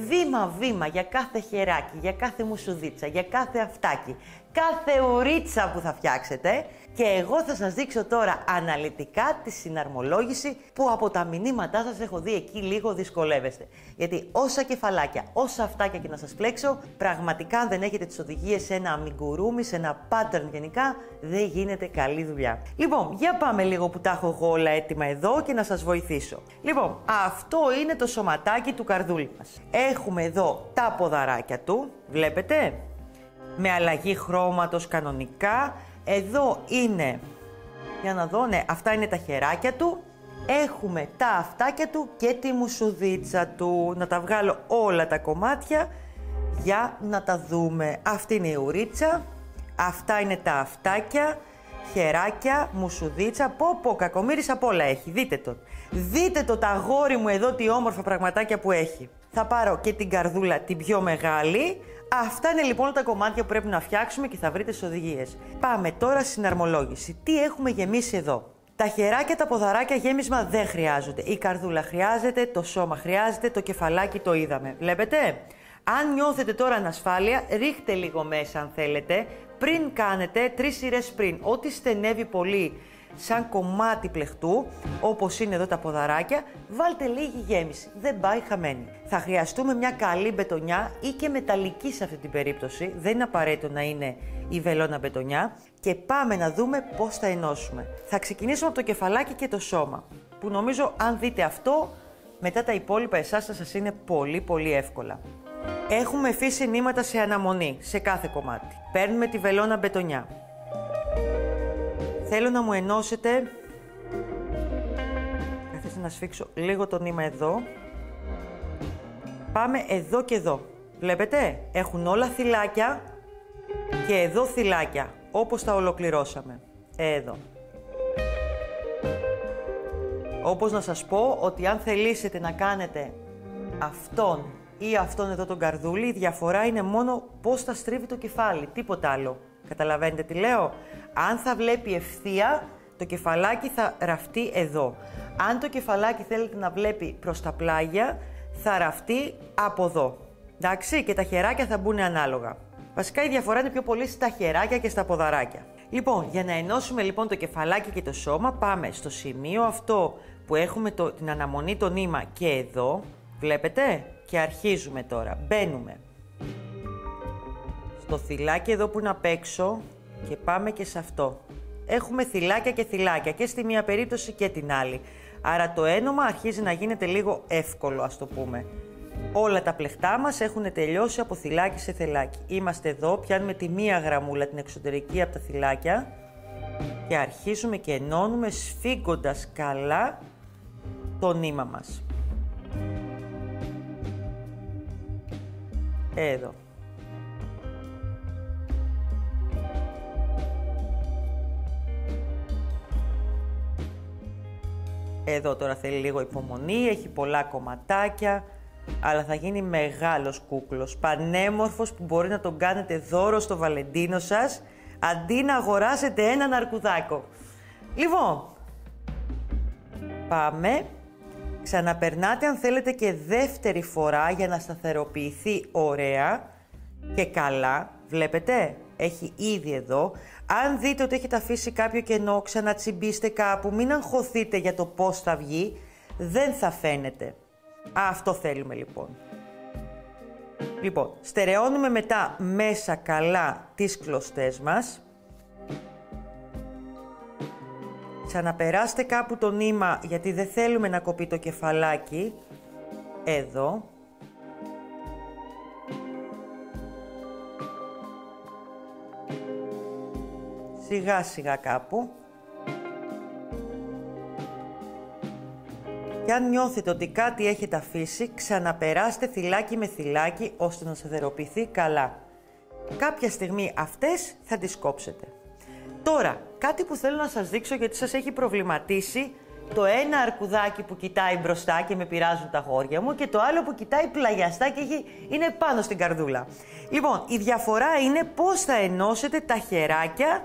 βήμα-βήμα για κάθε χεράκι, για κάθε μουσουδίτσα, για κάθε αυτάκι, κάθε ουρίτσα που θα φτιάξετε. Και εγώ θα σας δείξω τώρα αναλυτικά τη συναρμολόγηση που από τα μηνύματά σας έχω δει εκεί λίγο δυσκολεύεστε. Γιατί όσα κεφαλάκια, όσα αυτάκια και να σας πλέξω, πραγματικά αν δεν έχετε τις οδηγίες σε ένα αμιγκουρούμι, σε ένα pattern γενικά, δεν γίνεται καλή δουλειά. Λοιπόν, για πάμε λίγο που τα έχω εγώ όλα έτοιμα εδώ και να σας βοηθήσω. Λοιπόν, αυτό είναι το σωματάκι του καρδούλι μας. Έχουμε εδώ τα ποδαράκια του, βλέπετε. με αλλαγή χρώματος κανονικά. Εδώ είναι, για να δω, ναι, αυτά είναι τα χεράκια του. Έχουμε τα αυτάκια του και τη μουσουδίτσα του. Να τα βγάλω όλα τα κομμάτια για να τα δούμε. Αυτή είναι η ουρίτσα, αυτά είναι τα αυτάκια, χεράκια, μουσουδίτσα. Πω, κακομοίρης απ' όλα έχει. Δείτε τον. Δείτε το αγόρι μου εδώ, τι όμορφα πραγματάκια που έχει. Θα πάρω και την καρδούλα την πιο μεγάλη. Αυτά είναι λοιπόν τα κομμάτια που πρέπει να φτιάξουμε και θα βρείτε στις οδηγίες. Πάμε τώρα στη συναρμολόγηση. Τι έχουμε γεμίσει εδώ? Τα χεράκια, τα ποδαράκια γέμισμα δεν χρειάζονται. Η καρδούλα χρειάζεται, το σώμα χρειάζεται, το κεφαλάκι το είδαμε. Βλέπετε? Αν νιώθετε τώρα ανασφάλεια, ρίχτε λίγο μέσα αν θέλετε. Πριν κάνετε 3 σειρές πριν, ό,τι στενεύει πολύ σαν κομμάτι πλεχτού, όπως είναι εδώ τα ποδαράκια, βάλτε λίγη γέμιση, δεν πάει χαμένη. Θα χρειαστούμε μια καλή μπετονιά ή και μεταλλική σε αυτή την περίπτωση, δεν είναι απαραίτητο να είναι η βελόνα μπετονιά, και πάμε να δούμε πώς θα ενώσουμε. Θα ξεκινήσουμε από το κεφαλάκι και το σώμα, που νομίζω αν δείτε αυτό, μετά τα υπόλοιπα εσάς θα σας είναι πολύ εύκολα. Έχουμε αφήσει νήματα σε αναμονή, σε κάθε κομμάτι. Παίρνουμε τη βελόνα μπετονιά. Θέλω να μου ενώσετε, καθίστε να σφίξω λίγο το νήμα εδώ. Πάμε εδώ και εδώ. Βλέπετε, έχουν όλα θυλάκια και εδώ θυλάκια, όπως τα ολοκληρώσαμε. Εδώ. Όπως να σας πω ότι αν θελήσετε να κάνετε αυτόν ή αυτόν εδώ τον καρδούλι, η διαφορά είναι μόνο πώς θα στρίβει το κεφάλι, τίποτα άλλο. Καταλαβαίνετε τι λέω? Αν θα βλέπει ευθεία, το κεφαλάκι θα ραφτεί εδώ. Αν το κεφαλάκι θέλετε να βλέπει προς τα πλάγια, θα ραφτεί από εδώ. Εντάξει, και τα χεράκια θα μπουν ανάλογα. Βασικά η διαφορά είναι πιο πολύ στα χεράκια και στα ποδαράκια. Λοιπόν, για να ενώσουμε λοιπόν το κεφαλάκι και το σώμα, πάμε στο σημείο αυτό που έχουμε την αναμονή, το νήμα και εδώ. Βλέπετε? Και αρχίζουμε τώρα. Μπαίνουμε στο θυλάκι εδώ που είναι απ' έξω και πάμε και σε αυτό. Έχουμε θυλάκια και θυλάκια και στη μία περίπτωση και την άλλη. Άρα το ένωμα αρχίζει να γίνεται λίγο εύκολο, ας το πούμε. Όλα τα πλεχτά μας έχουν τελειώσει από θυλάκι σε θυλάκι. Είμαστε εδώ, πιάνουμε τη μία γραμμούλα, την εξωτερική από τα θυλάκια και αρχίζουμε και ενώνουμε σφίγγοντας καλά το νήμα μας. Εδώ. Εδώ τώρα θέλει λίγο υπομονή, έχει πολλά κομματάκια, αλλά θα γίνει μεγάλος κούκλος, πανέμορφος που μπορεί να τον κάνετε δώρο στο Βαλεντίνο σας, αντί να αγοράσετε έναν αρκουδάκο. Λοιπόν, πάμε. Ξαναπερνάτε αν θέλετε και δεύτερη φορά για να σταθεροποιηθεί ωραία και καλά. Βλέπετε, έχει ήδη εδώ. Αν δείτε ότι έχετε αφήσει κάποιο κενό, ξανατσιμπήστε κάπου, μην αγχωθείτε για το πώς θα βγει, δεν θα φαίνεται. Αυτό θέλουμε λοιπόν. Λοιπόν, στερεώνουμε μετά μέσα καλά τις κλωστές μας. Ξαναπεράστε κάπου το νήμα, γιατί δεν θέλουμε να κοπεί το κεφαλάκι. Εδώ. Σιγά σιγά κάπου. Και αν νιώθετε ότι κάτι έχετε αφήσει, ξαναπεράστε θυλάκι με θυλάκι, ώστε να σταθεροποιηθεί καλά. Κάποια στιγμή αυτές θα τις κόψετε. Τώρα, κάτι που θέλω να σας δείξω, γιατί σας έχει προβληματίσει, το ένα αρκουδάκι που κοιτάει μπροστά και με πειράζουν τα γόρια μου και το άλλο που κοιτάει πλαγιαστά και είναι πάνω στην καρδούλα. Λοιπόν, η διαφορά είναι πώς θα ενώσετε τα χεράκια,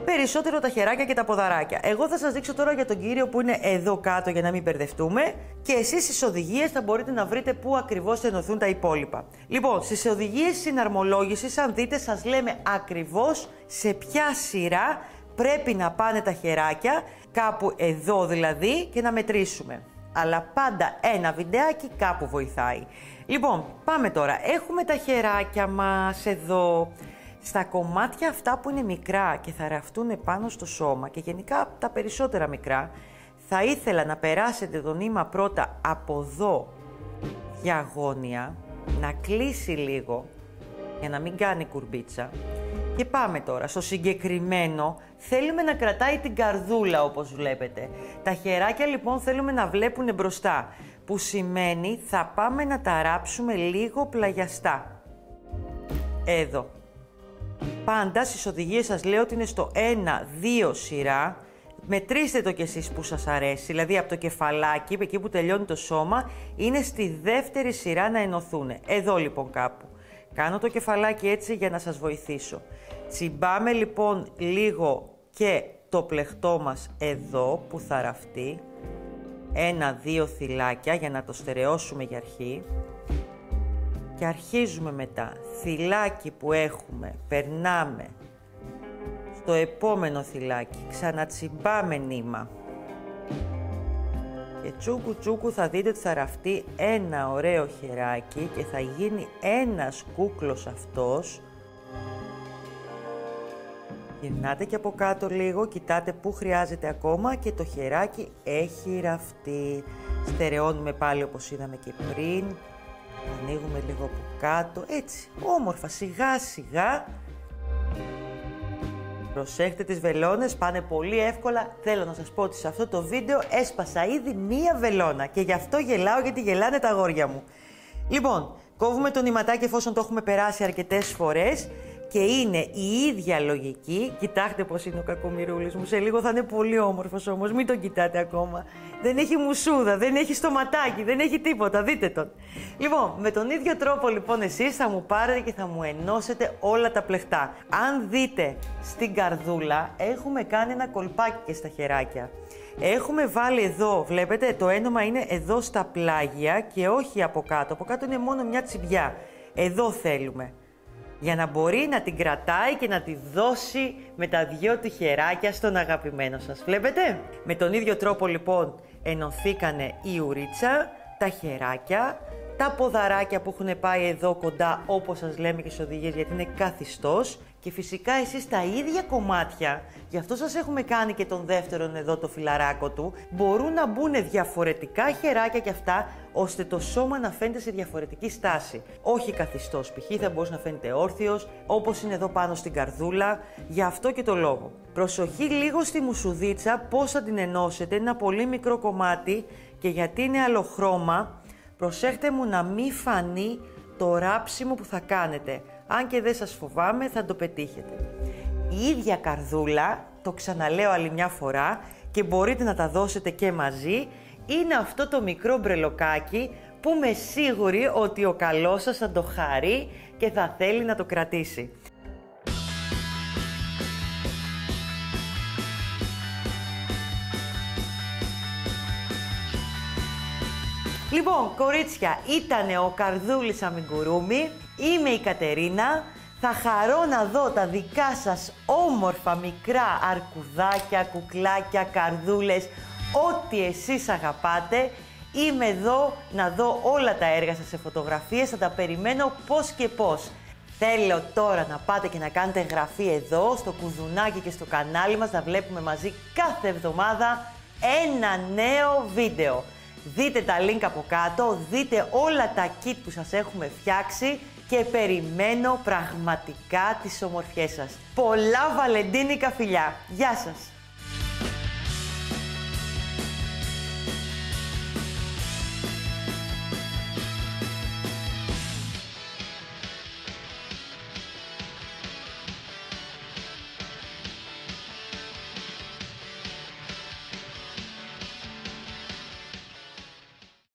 περισσότερο τα χεράκια και τα ποδαράκια. Εγώ θα σας δείξω τώρα για τον κύριο που είναι εδώ κάτω για να μην μπερδευτούμε και εσείς στις οδηγίες θα μπορείτε να βρείτε πού ακριβώς θα ενωθούν τα υπόλοιπα. Λοιπόν, στις οδηγίες συναρμολόγησης, αν δείτε, σας λέμε ακριβώς σε ποια σειρά πρέπει να πάνε τα χεράκια, κάπου εδώ δηλαδή, και να μετρήσουμε. Αλλά πάντα ένα βιντεάκι κάπου βοηθάει. Λοιπόν, πάμε τώρα. Έχουμε τα χεράκια μας εδώ. Στα κομμάτια αυτά που είναι μικρά και θα ραφτούν πάνω στο σώμα και γενικά τα περισσότερα μικρά, θα ήθελα να περάσετε το νήμα πρώτα από εδώ διαγώνια, να κλείσει λίγο, για να μην κάνει κουρμπίτσα. Και πάμε τώρα, στο συγκεκριμένο θέλουμε να κρατάει την καρδούλα όπως βλέπετε. Τα χεράκια λοιπόν θέλουμε να βλέπουν μπροστά, που σημαίνει θα πάμε να τα ράψουμε λίγο πλαγιαστά. Εδώ. Πάντα στις οδηγίες σας λέω ότι είναι στο 1-2 σειρά. Μετρήστε το κι εσείς που σας αρέσει, δηλαδή από το κεφαλάκι, εκεί που τελειώνει το σώμα, είναι στη δεύτερη σειρά να ενωθούν. Εδώ λοιπόν κάπου. Κάνω το κεφαλάκι έτσι για να σας βοηθήσω. Τσιμπάμε λοιπόν λίγο και το πλεχτό μας εδώ που θα ραφτεί. 1-2 θυλάκια για να το στερεώσουμε για αρχή. Και αρχίζουμε μετά. Θυλάκι που έχουμε, περνάμε στο επόμενο θυλάκι. Ξανατσιμπάμε νήμα. Και τσούκου τσούκου θα δείτε ότι θα ραφτεί ένα ωραίο χεράκι και θα γίνει ένας κούκλος αυτός. Γυρνάτε και από κάτω λίγο, κοιτάτε που χρειάζεται ακόμα και το χεράκι έχει ραφτεί. Στερεώνουμε πάλι όπως είδαμε και πριν. Ανοίγουμε λίγο από κάτω, έτσι, όμορφα, σιγά σιγά. Προσέχτε τις βελόνες, πάνε πολύ εύκολα. Θέλω να σας πω ότι σε αυτό το βίντεο έσπασα ήδη μία βελόνα και γι' αυτό γελάω, γιατί γελάνε τα αγόρια μου. Λοιπόν, κόβουμε το νηματάκι εφόσον το έχουμε περάσει αρκετές φορές και είναι η ίδια λογική. Κοιτάξτε πως είναι ο κακομοιρούλης μου, σε λίγο θα είναι πολύ όμορφος όμως, μην τον κοιτάτε ακόμα. Δεν έχει μουσούδα, δεν έχει στοματάκι, δεν έχει τίποτα, δείτε τον. Λοιπόν, με τον ίδιο τρόπο λοιπόν εσείς θα μου πάρετε και θα μου ενώσετε όλα τα πλεχτά. Αν δείτε στην καρδούλα έχουμε κάνει ένα κολπάκι και στα χεράκια. Έχουμε βάλει εδώ, βλέπετε, το ένωμα είναι εδώ στα πλάγια και όχι από κάτω. Από κάτω είναι μόνο μια τσιμπιά. Εδώ θέλουμε. Για να μπορεί να την κρατάει και να τη δώσει με τα δυο του χεράκια στον αγαπημένο σας. Βλέπετε? Με τον ίδιο τρόπο λοιπόν ενωθήκανε η ουρίτσα, τα χεράκια, τα ποδαράκια που έχουν πάει εδώ κοντά όπως σας λέμε και στις οδηγίες γιατί είναι καθιστός και φυσικά εσείς τα ίδια κομμάτια, γι' αυτό σας έχουμε κάνει και τον δεύτερον εδώ το φιλαράκο του, μπορούν να μπουν διαφορετικά χεράκια κι αυτά ώστε το σώμα να φαίνεται σε διαφορετική στάση. Όχι καθιστός, π.χ. θα μπορούσε να φαίνεται όρθιος, όπως είναι εδώ πάνω στην καρδούλα, γι' αυτό και το λόγο. Προσοχή λίγο στη μουσουδίτσα, πώς θα την ενώσετε, είναι ένα πολύ μικρό κομμάτι και γιατί είναι άλλο χρώμα, προσέχτε μου να μην φανεί το ράψιμο που θα κάνετε. Αν και δεν σας φοβάμαι, θα το πετύχετε. Η ίδια καρδούλα, το ξαναλέω άλλη μια φορά και μπορείτε να τα δώσετε και μαζί, είναι αυτό το μικρό μπρελοκάκι που είμαι σίγουρη ότι ο καλός σας θα το χαρεί και θα θέλει να το κρατήσει. Λοιπόν, κορίτσια, ήτανε ο Καρδούλης Αμιγκουρούμι, είμαι η Κατερίνα. Θα χαρώ να δω τα δικά σας όμορφα μικρά αρκουδάκια, κουκλάκια, καρδούλες, ό,τι εσείς αγαπάτε. Είμαι εδώ να δω όλα τα έργα σας σε φωτογραφίες, θα τα περιμένω πώς και πώς. Θέλω τώρα να πάτε και να κάνετε εγγραφή εδώ, στο κουδουνάκι και στο κανάλι μας, να βλέπουμε μαζί κάθε εβδομάδα ένα νέο βίντεο. Δείτε τα link από κάτω, δείτε όλα τα kit που σας έχουμε φτιάξει και περιμένω πραγματικά τις ομορφιές σας. Πολλά βαλεντίνικα φιλιά! Γεια σας!